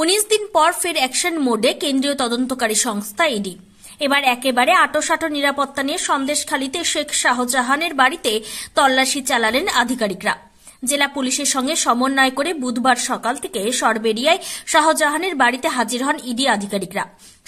19 দিন পর ফের অ্যাকশন মোডে কেন্দ্রীয় তদন্তকারী সংস্থা ইডি। এবার একেবারে আঁটোসাঁটো নিরাপত্তা নিয়ে সন্দেশখালীতে শেখ শাহজাহানের বাড়িতে তল্লাশি চালালেন আধিকারিকরা। জেলা পুলিশের সঙ্গে সমন্বয় করে বুধবার সকাল থেকে সরবেরিয়ায় শাহজাহানের বাড়িতে হাজির হন ইডি আধিকারিকরা,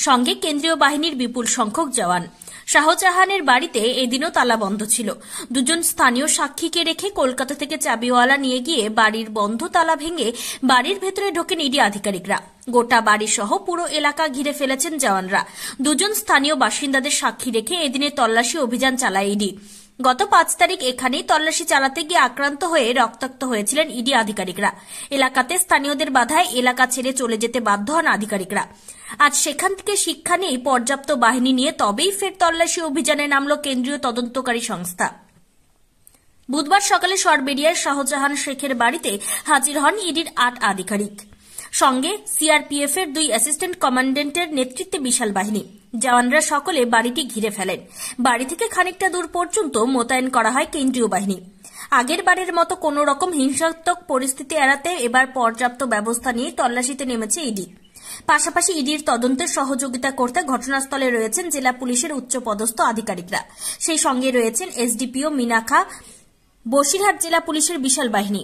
সঙ্গে কেন্দ্রীয় বাহিনীর বিপুল সংখ্যক জওয়ান। শাহজাহানের বাড়িতে এদিনও তালা বন্ধ ছিল। দুজন স্থানীয় সাক্ষীকে রেখে কলকাতা থেকে চাবিওয়ালা নিয়ে গিয়ে বাড়ির বন্ধ তালা ভেঙে বাড়ির ভেতরে ঢোকেন ইডি আধিকারিকরা। গোটা বাড়ি সহ পুরো এলাকা ঘিরে ফেলেছেন জওয়ানরা। দুজন স্থানীয় বাসিন্দাদের সাক্ষী রেখে এদিনে তল্লাশি অভিযান চালায় ইডি। গত 5 তারিখ এখানেই তল্লাশি চালাতে গিয়ে আক্রান্ত হয়ে রক্তাক্ত হয়েছিলেন ইডি আধিকারিকরা। এলাকাতে স্থানীয়দের বাধায় এলাকা ছেড়ে চলে যেতে বাধ্য হন আধিকারিকরা। আজ সেখান থেকে শিক্ষা নিয়ে পর্যাপ্ত বাহিনী নিয়ে তবেই ফের তল্লাশি অভিযানে নামল কেন্দ্রীয় তদন্তকারী সংস্থা। বুধবার সকালে সরবেরিয়ায় শাহজাহান শেখের বাড়িতে হাজির হন ইডির 8 আধিকারিক, সঙ্গে সিআরপিএফ এর 2 অ্যাসিস্ট্যান্ট কমান্ডেন্টের নেতৃত্বে বিশাল বাহিনী। জওয়ানরা সকলে বাড়িটি ঘিরে ফেলেন। বাড়ি থেকে খানিকটা দূর পর্যন্ত মোতায়েন করা হয় কেন্দ্রীয় বাহিনী। আগের বারের মতো কোন রকম হিংসাত্মক পরিস্থিতি এড়াতে এবার পর্যাপ্ত ব্যবস্থা নিয়ে তল্লাশিতে নেমেছে ইডি। পাশাপাশি ইডির তদন্তে সহযোগিতা করতে ঘটনাস্থলে রয়েছেন জেলা পুলিশের উচ্চপদস্থ আধিকারিকরা। সেই সঙ্গে রয়েছেন এসডিপিও মিনাখা, বসিরহাট জেলা পুলিশের বিশাল বাহিনী।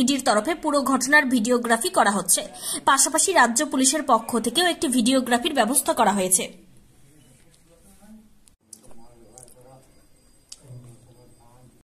ইডির তরফে পুরো ঘটনার ভিডিওগ্রাফি করা হচ্ছে। পাশাপাশি রাজ্য পুলিশের পক্ষ থেকেও একটি ভিডিওগ্রাফির ব্যবস্থা করা হয়েছে।